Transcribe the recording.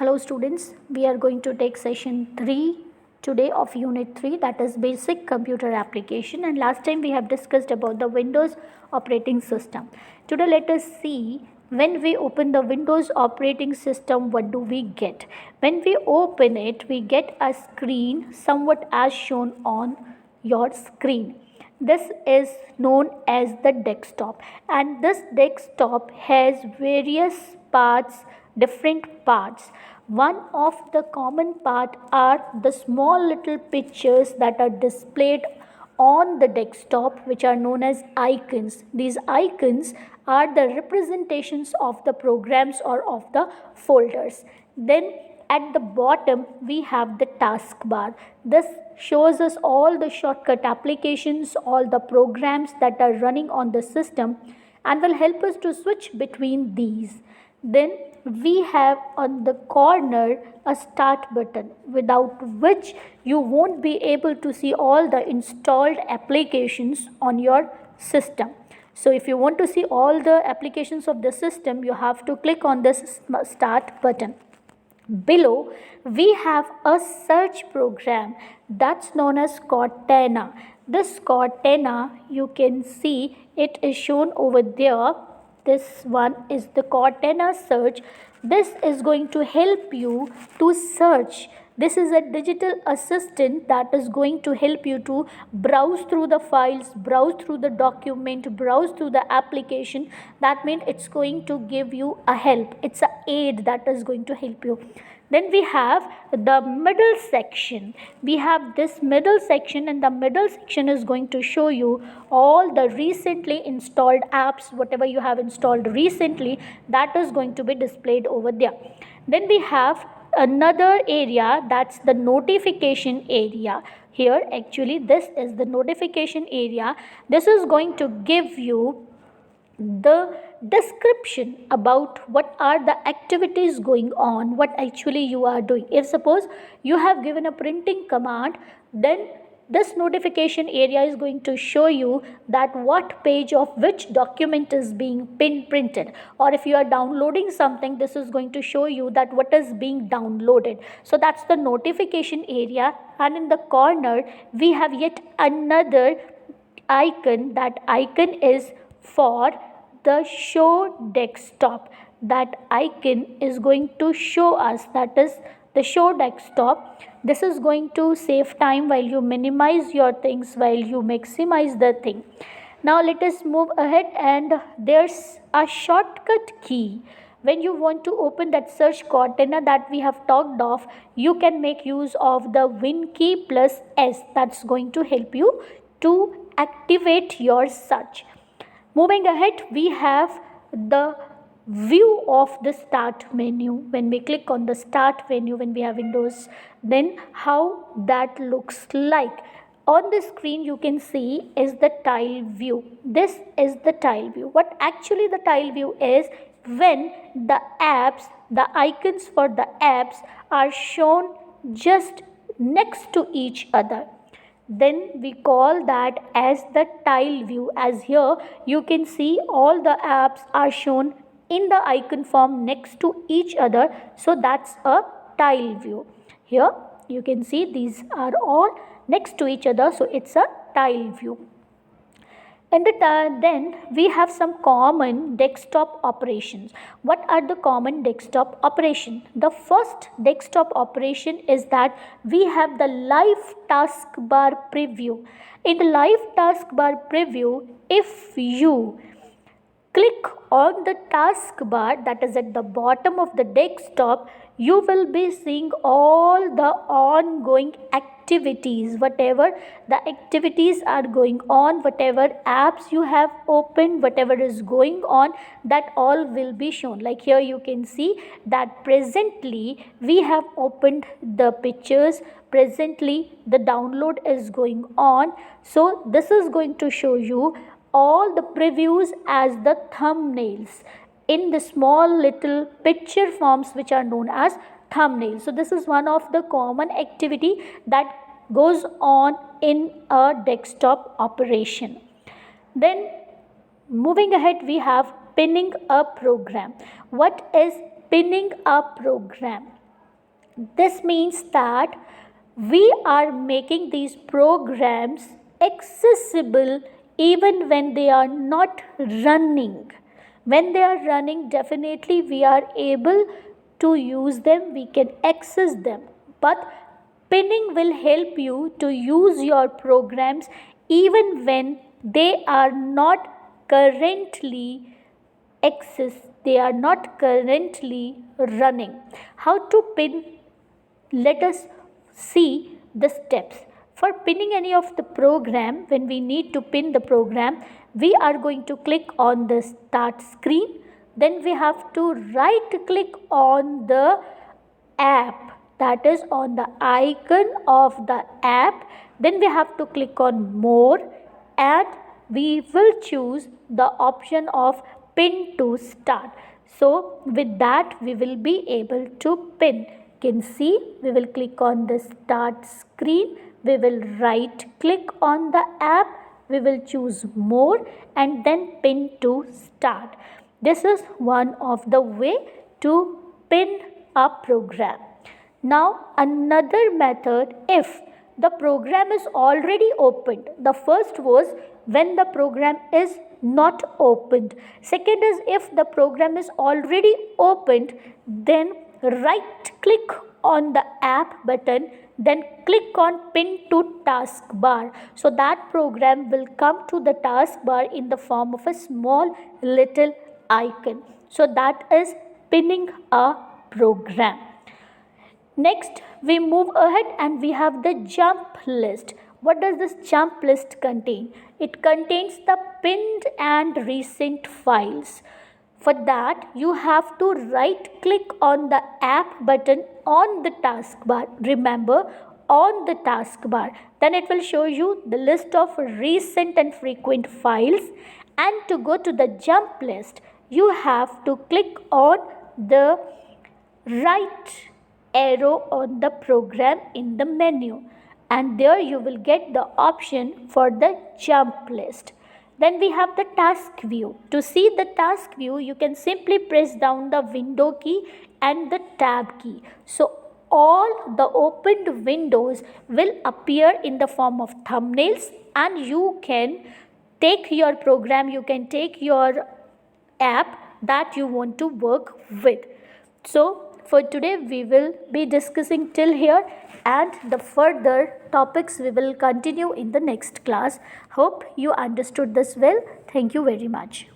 Hello students, we are going to take session 3 today of unit 3, that is basic computer application, and last time we have discussed about the Windows operating system. Today let us see, when we open the Windows operating system, what do we get? When we open it, we get a screen somewhat as shown on your screen. This is known as the desktop, and this desktop has various parts, different parts. One of the common part are the small little pictures that are displayed on the desktop, which are known as icons. These icons are the representations of the programs or of the folders. Then at the bottom we have the taskbar. This shows us all the shortcut applications, all the programs that are running on the system, and will help us to switch between these. Then we have on the corner a start button, without which you won't be able to see all the installed applications on your system. So if you want to see all the applications of the system, you have to click on this start button. Below we have a search program that's known as Cortana. This Cortana, you can see it is shown over there. This one is the Cortana search. This is going to help you to search. This is a digital assistant that is going to help you to browse through the files, browse through the document, browse through the application. That means it's going to give you a help. It's an aid that is going to help you. Then we have the middle section. We have this middle section, and the middle section is going to show you all the recently installed apps, whatever you have installed recently, that is going to be displayed over there. Then we have another area, that's the notification area. Here actually this is the notification area. This is going to give you the description about what are the activities going on, what actually you are doing. If suppose you have given a printing command, then this notification area is going to show you that what page of which document is being printed, or if you are downloading something, this is going to show you that what is being downloaded. So that's the notification area. And in the corner we have yet another icon. That icon is for the show desktop. That icon is going to show us, that is the show desktop. This is going to save time while you minimize your things, while you maximize the thing. Now let us move ahead, and there's a shortcut key. When you want to open that search Cortana that we have talked of, you can make use of the Win key plus S. That's going to help you to activate your search. Moving ahead, we have the view of the start menu. When we click on the start menu, when we have Windows, then how that looks like. On the screen you can see is the tile view. This is the tile view. What actually the tile view is, when the apps, the icons for the apps are shown just next to each other, then we call that as the tile view. As here you can see all the apps are shown in the icon form next to each other, so that's a tile view. Here you can see these are all next to each other, so it's a tile view. And then we have some common desktop operations. What are the common desktop operation? The first desktop operation is that we have the live taskbar preview. In the live taskbar preview, if you click on the taskbar that is at the bottom of the desktop, you will be seeing all the ongoing activities. Whatever the activities are going on, whatever apps you have opened, whatever is going on, that all will be shown. Like here you can see that presently we have opened the pictures, presently the download is going on. So this is going to show you all the previews as the thumbnails in the small little picture forms, which are known as thumbnails. So this is one of the common activity that goes on in a desktop operation. Then moving ahead, we have pinning a program. What is pinning a program? This means that we are making these programs accessible even when they are not running. When they are running, definitely we are able to use them, we can access them. But pinning will help you to use your programs even when they are not currently access, they are not currently running. How to pin? Let us see the steps. For pinning any of the program, when we need to pin the program, we are going to click on the start screen. Then we have to right click on the app, that is on the icon of the app. Then we have to click on more, and we will choose the option of pin to start. So with that we will be able to pin. You can see we will click on the start screen, we will right click on the app, we will choose more and then pin to start. This is one of the way to pin a program. Now another method, if the program is already opened. The first was when the program is not opened. Second is if the program is already opened, then right click on the app button, then click on pin to taskbar. So that program will come to the taskbar in the form of a small little icon. So that is pinning a program. Next, we move ahead and we have the jump list. What does this jump list contain? It contains the pinned and recent files. For that, you have to right click on the app button on the taskbar. Remember, on the taskbar. Then it will show you the list of recent and frequent files. And to go to the jump list, you have to click on the right arrow on the program in the menu, and there you will get the option for the jump list. Then we have the task view. To see the task view, you can simply press down the window key and the tab key. So all the opened windows will appear in the form of thumbnails, and you can take your program, you can take your app that you want to work with. So for today we will be discussing till here, and the further topics we will continue in the next class. Hope you understood this well. Thank you very much.